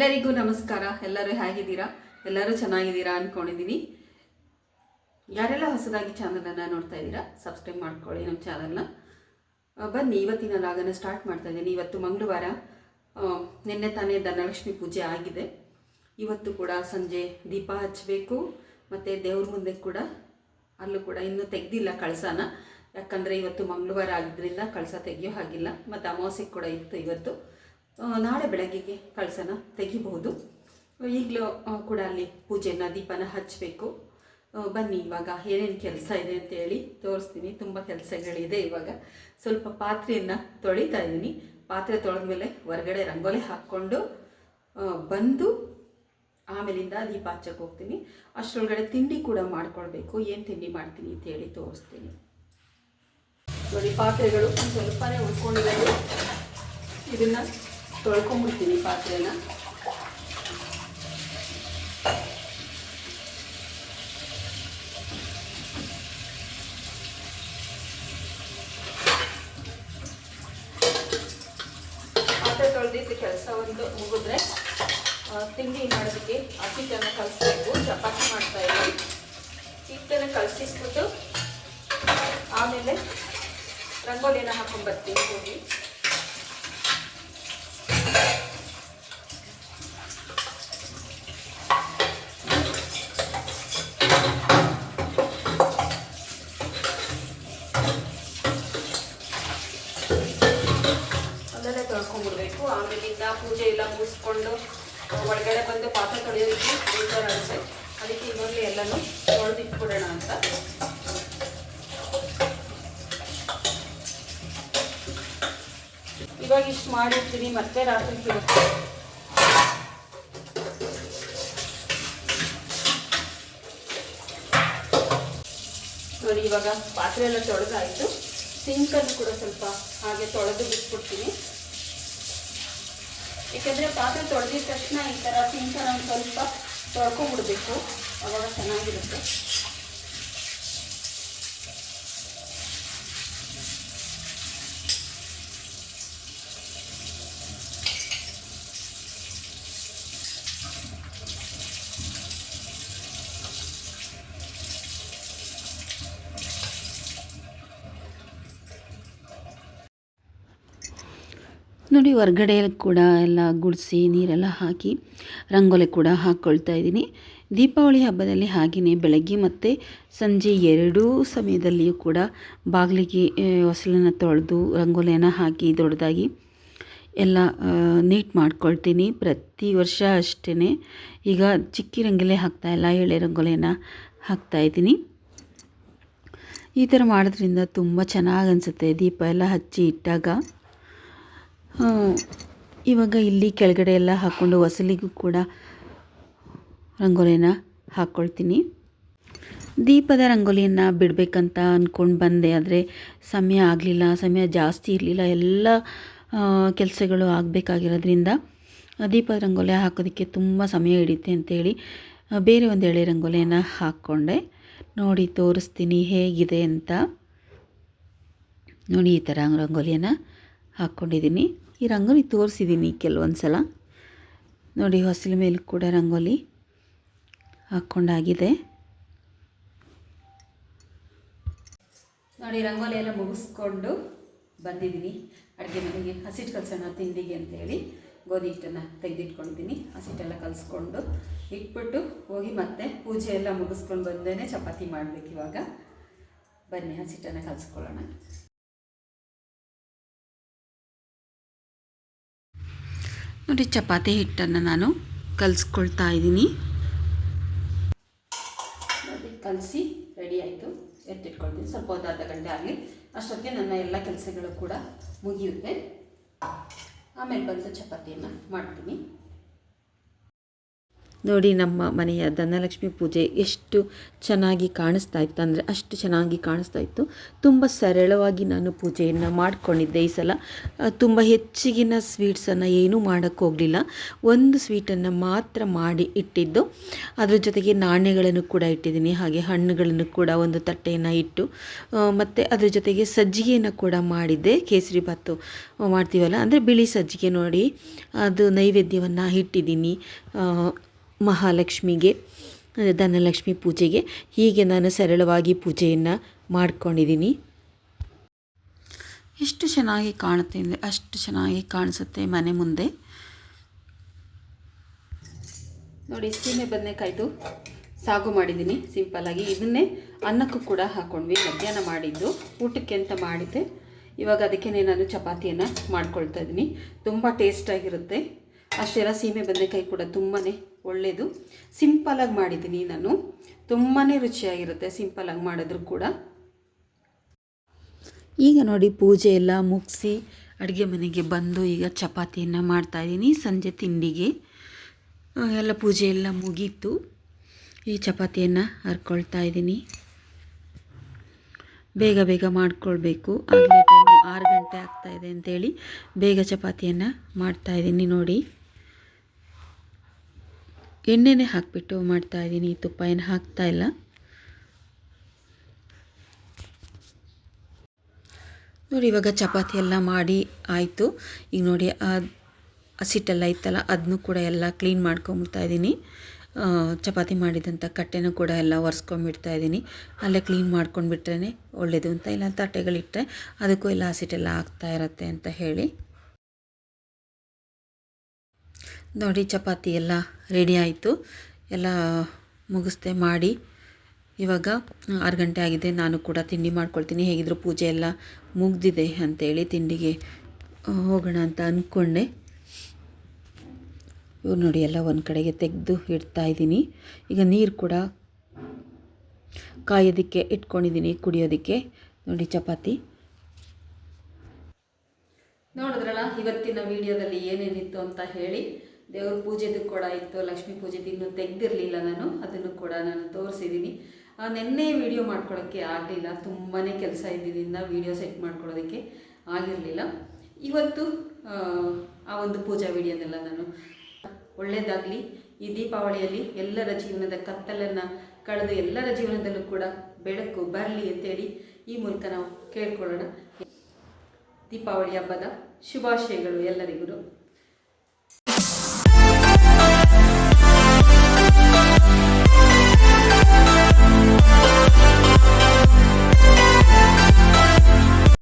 ಎಲ್ಲರಿಗೂ ನಮಸ್ಕಾರ. ಎಲ್ಲರೂ ಹೇಗಿದ್ದೀರಾ? ಎಲ್ಲರೂ ಚೆನ್ನಾಗಿದ್ದೀರಾ ಅಂದ್ಕೊಂಡಿದ್ದೀನಿ. ಯಾರೆಲ್ಲ ಹೊಸದಾಗಿ ಚಾನಲನ್ನು ನೋಡ್ತಾ ಇದ್ದೀರಾ ಸಬ್ಸ್ಕ್ರೈಬ್ ಮಾಡ್ಕೊಳ್ಳಿ ನಮ್ಮ ಚಾನಲ್ನ. ಬನ್ನಿ ಇವತ್ತಿನ ಲಾಗನ್ನು ಸ್ಟಾರ್ಟ್ ಮಾಡ್ತಾ ಇದ್ದೀನಿ. ಇವತ್ತು ಮಂಗಳವಾರ, ನಿನ್ನೆ ತಾನೇ ಧನಲಕ್ಷ್ಮಿ ಪೂಜೆ ಆಗಿದೆ. ಇವತ್ತು ಕೂಡ ಸಂಜೆ ದೀಪ ಹಚ್ಚಬೇಕು ಮತ್ತು ದೇವ್ರ ಮುಂದೆ ಕೂಡ ಅಲ್ಲೂ ಕೂಡ ಇನ್ನೂ ತೆಗೆದಿಲ್ಲ ಕಳಸನ. ಯಾಕಂದರೆ ಇವತ್ತು ಮಂಗಳವಾರ ಆಗಿದ್ದರಿಂದ ಕಳಸ ತೆಗಿಯೋ ಹಾಗಿಲ್ಲ. ಮತ್ತು ಅಮಾವಾಸ್ಯೆ ಕೂಡ ಇತ್ತು ಇವತ್ತು. ನಾಳೆ ಬೆಳಗ್ಗೆಗೆ ಕಳಸನ ತೆಗಿಬಹುದು. ಈಗಲೂ ಕೂಡ ಅಲ್ಲಿ ಪೂಜೆನ ದೀಪನ ಹಚ್ಚಬೇಕು. ಬನ್ನಿ ಇವಾಗ ಏನೇನು ಕೆಲಸ ಇದೆ ಅಂತೇಳಿ ತೋರಿಸ್ತೀನಿ. ತುಂಬ ಕೆಲಸಗಳಿದೆ. ಇವಾಗ ಸ್ವಲ್ಪ ಪಾತ್ರೆಯನ್ನು ತೊಳಿತಾ ಇದ್ದೀನಿ. ಪಾತ್ರೆ ತೊಳೆದ್ಮೇಲೆ ಹೊರಗಡೆ ರಂಗೋಲಿ ಹಾಕ್ಕೊಂಡು ಬಂದು ಆಮೇಲಿಂದ ದೀಪ ಹಚ್ಚಕ್ಕೆ ಹೋಗ್ತೀನಿ. ಅಷ್ಟರೊಳಗಡೆ ತಿಂಡಿ ಕೂಡ ಮಾಡ್ಕೊಳ್ಬೇಕು. ಏನು ತಿಂಡಿ ಮಾಡ್ತೀನಿ ಅಂತೇಳಿ ತೋರಿಸ್ತೀನಿ. ನೋಡಿ, ಪಾತ್ರೆಗಳು ಸ್ವಲ್ಪನೇ ಉಳ್ಕೊಂಡಿರೋದು. ಇದನ್ನು ತೊಳ್ಕೊಂಬಿಡ್ತೀನಿ ಪಾತ್ರೆನ. ಪಾತ್ರೆ ತೊಳೆದಿದ್ದು ಕೆಲಸ ಒಂದು ಮುಗಿದ್ರೆ ತಿಂಡಿ ಮಾಡೋದಕ್ಕೆ ಹಸಿಟ್ಟನ್ನು ಕಲಿಸ್ಬೇಕು. ಚಪಾತಿ ಮಾಡ್ತಾ ಇದ್ದೀನಿ. ಹಿಟ್ಟನ್ನು ಕಲಸಿಸ್ಬಿಟ್ಟು ಆಮೇಲೆ ರಂಗೋಲಿಯನ್ನು ಹಾಕೊಂಡ್ಬರ್ತೀನಿ. ಹೋಗಿ ಅಲ್ಲೆಲ್ಲ ತೊಳ್ಕೊಂಡ್ಬಿಡ್ಬೇಕು. ಆಮೇಲಿಂದ ಪೂಜೆ ಎಲ್ಲ ಮುಗಿಸ್ಕೊಂಡು ಒಳಗಡೆ ಬಂದು ಪಾತ್ರೆ ತೊಳೆಯೋದಕ್ಕೆ ಬೇಜಾರಾಗುತ್ತೆ. ಅದಕ್ಕೆ ಇನ್ನೊಂದು ಎಲ್ಲನೂ ತೊಳೆದಿಟ್ಬಿಡೋಣ ಅಂತ. ಇವಾಗ ಇಷ್ಟು ಮಾಡಿರ್ತೀನಿ, ಮತ್ತೆ ರಾತ್ರಿ ಇರುತ್ತೆ. ನೋಡಿ, ಇವಾಗ ಪಾತ್ರೆ ಎಲ್ಲ ತೊಳೆದಾಯಿತು. ಸಿಂಕನ್ನು ಕೂಡ ಸ್ವಲ್ಪ ಹಾಗೆ ತೊಳೆದು ಬಿಟ್ಬಿಡ್ತೀನಿ. ಏಕೆಂದರೆ ಪಾತ್ರೆ ತೊಳೆದಿದ ತಕ್ಷಣ ಈ ಥರ ಸಿಂಕನ್ನು ಒಂದು ಸ್ವಲ್ಪ ತೊಳ್ಕೊಂಬಿಡ್ಬೇಕು. ಆವಾಗ ಚೆನ್ನಾಗಿರುತ್ತೆ. ನೋಡಿ, ಹೊರ್ಗಡೆ ಕೂಡ ಎಲ್ಲ ಗುಡಿಸಿ ನೀರೆಲ್ಲ ಹಾಕಿ ರಂಗೋಲಿ ಕೂಡ ಹಾಕ್ಕೊಳ್ತಾ ಇದ್ದೀನಿ. ದೀಪಾವಳಿ ಹಬ್ಬದಲ್ಲಿ ಹಾಗೆಯೇ ಬೆಳಗ್ಗೆ ಮತ್ತು ಸಂಜೆ ಎರಡೂ ಸಮಯದಲ್ಲಿಯೂ ಕೂಡ ಬಾಗಿಲಿಗೆ ಹೊಸಲನ್ನು ತೊಳೆದು ರಂಗೋಲಿಯನ್ನು ಹಾಕಿ ದೊಡ್ಡದಾಗಿ ಎಲ್ಲ ನೀಟ್ ಮಾಡ್ಕೊಳ್ತೀನಿ. ಪ್ರತಿ ವರ್ಷ ಅಷ್ಟೇ. ಈಗ ಚಿಕ್ಕ ರಂಗೋಲಿ ಹಾಕ್ತಾಯಿಲ್ಲ, ಎಳೆ ರಂಗೋಲಿಯನ್ನು ಹಾಕ್ತಾಯಿದ್ದೀನಿ. ಈ ಥರ ಮಾಡೋದ್ರಿಂದ ತುಂಬ ಚೆನ್ನಾಗಿ ಅನಿಸುತ್ತೆ ದೀಪ ಎಲ್ಲ ಹಚ್ಚಿ ಇಟ್ಟಾಗ. ಇವಾಗ ಇಲ್ಲಿ ಕೆಳಗಡೆ ಎಲ್ಲ ಹಾಕ್ಕೊಂಡು ಹೊಸಲಿಗೂ ಕೂಡ ರಂಗೋಲಿನ ಹಾಕ್ಕೊಳ್ತೀನಿ. ದೀಪದ ರಂಗೋಲಿಯನ್ನು ಬಿಡಬೇಕಂತ ಅಂದ್ಕೊಂಡು ಬಂದೆ, ಆದರೆ ಸಮಯ ಆಗಲಿಲ್ಲ. ಸಮಯ ಜಾಸ್ತಿ ಇರಲಿಲ್ಲ. ಎಲ್ಲ ಕೆಲಸಗಳು ಆಗಬೇಕಾಗಿರೋದ್ರಿಂದ ದೀಪದ ರಂಗೋಲಿ ಹಾಕೋದಕ್ಕೆ ತುಂಬ ಸಮಯ ಹಿಡಿಯುತ್ತೆ ಅಂತೇಳಿ ಬೇರೆ ಒಂದು ಎಳೆ ರಂಗೋಲಿಯನ್ನು ಹಾಕ್ಕೊಂಡೆ. ನೋಡಿ, ತೋರಿಸ್ತೀನಿ ಹೇಗಿದೆ ಅಂತ. ನೋಡಿ, ಈ ಥರ ರಂಗೋಲಿಯನ್ನು ಹಾಕ್ಕೊಂಡಿದ್ದೀನಿ. ಈ ರಂಗೋಲಿ ತೋರಿಸಿದ್ದೀನಿ ಕೆಲವೊಂದು ಸಲ. ನೋಡಿ, ಹೊಸಲ ಮೇಲೆ ಕೂಡ ರಂಗೋಲಿ ಹಾಕ್ಕೊಂಡಾಗಿದೆ. ನೋಡಿ, ರಂಗೋಲಿ ಎಲ್ಲ ಮುಗಿಸ್ಕೊಂಡು ಬಂದಿದ್ದೀನಿ ಅಡುಗೆ ಮನೆಗೆ. ಹಸಿಟ್ಟು ಕಲಸೋಣ ತಿಂಡಿಗೆ ಅಂತೇಳಿ ಗೋಧಿ ಹಿಟ್ಟನ್ನು ತೆಗೆದಿಟ್ಕೊಂಡಿದ್ದೀನಿ. ಹಸಿಟ್ಟೆಲ್ಲ ಕಲಿಸ್ಕೊಂಡು ಇಟ್ಬಿಟ್ಟು ಹೋಗಿ ಮತ್ತೆ ಪೂಜೆ ಎಲ್ಲ ಮುಗಿಸ್ಕೊಂಡು ಬಂದೇ ಚಪಾತಿ ಮಾಡಬೇಕು. ಇವಾಗ ಬನ್ನಿ ಹಸಿಟ್ಟನ್ನು ಕಲಿಸ್ಕೊಳ್ಳೋಣ. ನೋಡಿ, ಚಪಾತಿ ಹಿಟ್ಟನ್ನು ನಾನು ಕಲಿಸ್ಕೊಳ್ತಾ ಇದ್ದೀನಿ. ನೋಡಿ, ಕಲಸಿ ರೆಡಿ ಆಯಿತು. ಎತ್ತಿಟ್ಕೊಳ್ತೀನಿ. ಸ್ವಲ್ಪ ಒಂದು ಅರ್ಧ ಗಂಟೆ ಆಗಲಿ. ಅಷ್ಟೊತ್ತಿಗೆ ನನ್ನ ಎಲ್ಲ ಕೆಲಸಗಳು ಕೂಡ ಮುಗಿಯುತ್ತೆ. ಆಮೇಲೆ ಬಂದು ಚಪಾತಿಯನ್ನು ಮಾಡ್ತೀನಿ. ನೋಡಿ ನಮ್ಮ ಮನೆಯ ಧನಲಕ್ಷ್ಮಿ ಪೂಜೆ ಎಷ್ಟು ಚೆನ್ನಾಗಿ ಕಾಣಿಸ್ತಾ ಇತ್ತು ಅಂದರೆ ಅಷ್ಟು ಚೆನ್ನಾಗಿ ಕಾಣಿಸ್ತಾ ಇತ್ತು. ತುಂಬ ಸರಳವಾಗಿ ನಾನು ಪೂಜೆಯನ್ನು ಮಾಡಿಕೊಂಡಿದ್ದೆ. ಈ ಸಲ ತುಂಬ ಹೆಚ್ಚಿಗಿನ ಸ್ವೀಟ್ಸನ್ನು ಏನೂ ಮಾಡೋಕ್ಕೆ ಹೋಗಲಿಲ್ಲ. ಒಂದು ಸ್ವೀಟನ್ನು ಮಾತ್ರ ಮಾಡಿ ಇಟ್ಟಿದ್ದು. ಅದ್ರ ಜೊತೆಗೆ ನಾಣ್ಯಗಳನ್ನು ಕೂಡ ಇಟ್ಟಿದ್ದೀನಿ, ಹಾಗೆ ಹಣ್ಣುಗಳನ್ನು ಕೂಡ ಒಂದು ತಟ್ಟೆಯನ್ನು ಇಟ್ಟು ಮತ್ತು ಅದ್ರ ಜೊತೆಗೆ ಸಜ್ಜಿಗೆಯನ್ನು ಕೂಡ ಮಾಡಿದ್ದೆ. ಕೇಸರಿ ಬಾತು ಮಾಡ್ತೀವಲ್ಲ, ಅಂದರೆ ಬಿಳಿ ಸಜ್ಜಿಗೆ ನೋಡಿ, ಅದು ನೈವೇದ್ಯವನ್ನು ಇಟ್ಟಿದ್ದೀನಿ ಮಹಾಲಕ್ಷ್ಮಿಗೆ, ಧನಲಕ್ಷ್ಮಿ ಪೂಜೆಗೆ. ಹೀಗೆ ನಾನು ಸರಳವಾಗಿ ಪೂಜೆಯನ್ನು ಮಾಡ್ಕೊಂಡಿದ್ದೀನಿ. ಎಷ್ಟು ಚೆನ್ನಾಗಿ ಕಾಣುತ್ತೆ ಅಂದರೆ ಅಷ್ಟು ಚೆನ್ನಾಗಿ ಕಾಣಿಸುತ್ತೆ ಮನೆ ಮುಂದೆ. ನೋಡಿ, ಸೀಮೆ ಬದನೆಕಾಯ್ದು ಸಾಗು ಮಾಡಿದ್ದೀನಿ ಸಿಂಪಲ್ಲಾಗಿ. ಇದನ್ನೇ ಅನ್ನಕ್ಕೂ ಕೂಡ ಹಾಕ್ಕೊಂಡ್ವಿ. ಮಧ್ಯಾಹ್ನ ಮಾಡಿದ್ದು ಊಟಕ್ಕೆ ಅಂತ ಮಾಡಿದ್ದೆ. ಇವಾಗ ಅದಕ್ಕೇ ನಾನು ಚಪಾತಿಯನ್ನು ಮಾಡ್ಕೊಳ್ತಾ ಇದ್ದೀನಿ. ತುಂಬ ಟೇಸ್ಟಾಗಿರುತ್ತೆ. ಅಷ್ಟೆಲ್ಲ ಸೀಮೆ ಬದನೆಕಾಯಿ ಕೂಡ ತುಂಬಾ ಒಳ್ಳೆಯದು. ಸಿಂಪಲಾಗಿ ಮಾಡಿದ್ದೀನಿ ನಾನು, ತುಂಬಾ ರುಚಿಯಾಗಿರುತ್ತೆ ಸಿಂಪಲಾಗಿ ಮಾಡಿದ್ರು ಕೂಡ. ಈಗ ನೋಡಿ, ಪೂಜೆ ಎಲ್ಲ ಮುಗಿಸಿ ಅಡುಗೆ ಮನೆಗೆ ಬಂದು ಈಗ ಚಪಾತಿಯನ್ನು ಮಾಡ್ತಾಯಿದ್ದೀನಿ ಸಂಜೆ ತಿಂಡಿಗೆ. ಎಲ್ಲ ಪೂಜೆ ಎಲ್ಲ ಮುಗೀತು. ಈ ಚಪಾತಿಯನ್ನು ಹರ್ಕೊಳ್ತಾ ಇದ್ದೀನಿ. ಬೇಗ ಬೇಗ ಮಾಡ್ಕೊಳ್ಬೇಕು, ಆಗಲೇ ಟೈಮು 6 ಗಂಟೆ ಆಗ್ತಾಯಿದೆ ಅಂಥೇಳಿ ಬೇಗ ಚಪಾತಿಯನ್ನು ಮಾಡ್ತಾಯಿದ್ದೀನಿ. ನೋಡಿ, ಎಣ್ಣೆನೇ ಹಾಕಿಬಿಟ್ಟು ಮಾಡ್ತಾಯಿದ್ದೀನಿ, ತುಪ್ಪ ಏನು ಹಾಕ್ತಾಯಿಲ್ಲ. ನೋಡಿ, ಇವಾಗ ಚಪಾತಿ ಎಲ್ಲ ಮಾಡಿ ಆಯಿತು. ಈಗ ನೋಡಿ, ಹಸಿಟ್ಟೆಲ್ಲ ಇತ್ತಲ್ಲ ಅದನ್ನು ಕೂಡ ಎಲ್ಲ ಕ್ಲೀನ್ ಮಾಡ್ಕೊಂಬಿಡ್ತಾಯಿದ್ದೀನಿ. ಚಪಾತಿ ಮಾಡಿದಂಥ ಕಟ್ಟೆನೂ ಕೂಡ ಎಲ್ಲ ಒರೆಸ್ಕೊಂಬಿಡ್ತಾಯಿದ್ದೀನಿ. ಅಲ್ಲೇ ಕ್ಲೀನ್ ಮಾಡ್ಕೊಂಡ್ಬಿಟ್ರೇ ಒಳ್ಳೆಯದು ಅಂತ, ಇಲ್ಲ ತಟ್ಟೆಗಳಿಟ್ಟರೆ ಅದಕ್ಕೂ ಎಲ್ಲ ಹಸಿಟ್ಟೆಲ್ಲ ಆಗ್ತಾ ಇರತ್ತೆ ಅಂತ ಹೇಳಿ. ನೋಡಿ, ಚಪಾತಿ ಎಲ್ಲ ರೆಡಿ ಆಯಿತು. ಎಲ್ಲ ಮುಗಿಸ್ದೆ ಮಾಡಿ. ಇವಾಗ 6 ಗಂಟೆ ಆಗಿದೆ. ನಾನು ಕೂಡ ತಿಂಡಿ ಮಾಡ್ಕೊಳ್ತೀನಿ. ಹೇಗಿದ್ರು ಪೂಜೆ ಎಲ್ಲ ಮುಗ್ದಿದೆ ಅಂಥೇಳಿ ತಿಂಡಿಗೆ ಹೋಗೋಣ ಅಂತ ಅಂದ್ಕೊಂಡೆ. ಇವ್ರು ನೋಡಿ, ಎಲ್ಲ ಒಂದು ಕಡೆಗೆ ತೆಗೆದು ಇಡ್ತಾಯಿದ್ದೀನಿ. ಈಗ ನೀರು ಕೂಡ ಕಾಯೋದಕ್ಕೆ ಇಟ್ಕೊಂಡಿದ್ದೀನಿ, ಕುಡಿಯೋದಕ್ಕೆ. ನೋಡಿ, ಚಪಾತಿ ನೋಡಿದ್ರಲ್ಲ ಇವತ್ತಿನ ವಿಡಿಯೋದಲ್ಲಿ ಏನೇನಿತ್ತು ಅಂತ ಹೇಳಿ. ದೇವ್ರ ಪೂಜೆದು ಕೂಡ ಇತ್ತು, ಲಕ್ಷ್ಮೀ ಪೂಜೆದು ಇನ್ನೂ ತೆಗೆದಿರಲಿಲ್ಲ ನಾನು, ಅದನ್ನು ಕೂಡ ನಾನು ತೋರಿಸಿದ್ದೀನಿ. ನೆನ್ನೆ ವಿಡಿಯೋ ಮಾಡ್ಕೊಳ್ಳೋಕ್ಕೆ ಆಗಲಿಲ್ಲ, ತುಂಬಾ ಕೆಲಸ ಇದ್ದಿದ್ದರಿಂದ ವಿಡಿಯೋ ಸೆಟ್ ಮಾಡ್ಕೊಳ್ಳೋದಕ್ಕೆ ಆಗಿರಲಿಲ್ಲ. ಇವತ್ತು ಆ ಒಂದು ಪೂಜಾ ವಿಡಿಯೋನೆಲ್ಲ ನಾನು ಒಳ್ಳೆಯದಾಗಲಿ, ಈ ದೀಪಾವಳಿಯಲ್ಲಿ ಎಲ್ಲರ ಜೀವನದ ಕತ್ತಲನ್ನು ಕಳೆದು ಎಲ್ಲರ ಜೀವನದಲ್ಲೂ ಕೂಡ ಬೆಳಕು ಬರಲಿ ಅಂತೇಳಿ ಈ ಮೂಲಕ ನಾವು ಕೇಳ್ಕೊಳ್ಳೋಣ. ದೀಪಾವಳಿ ಹಬ್ಬದ ಶುಭಾಶಯಗಳು ಎಲ್ಲರಿಗೂ.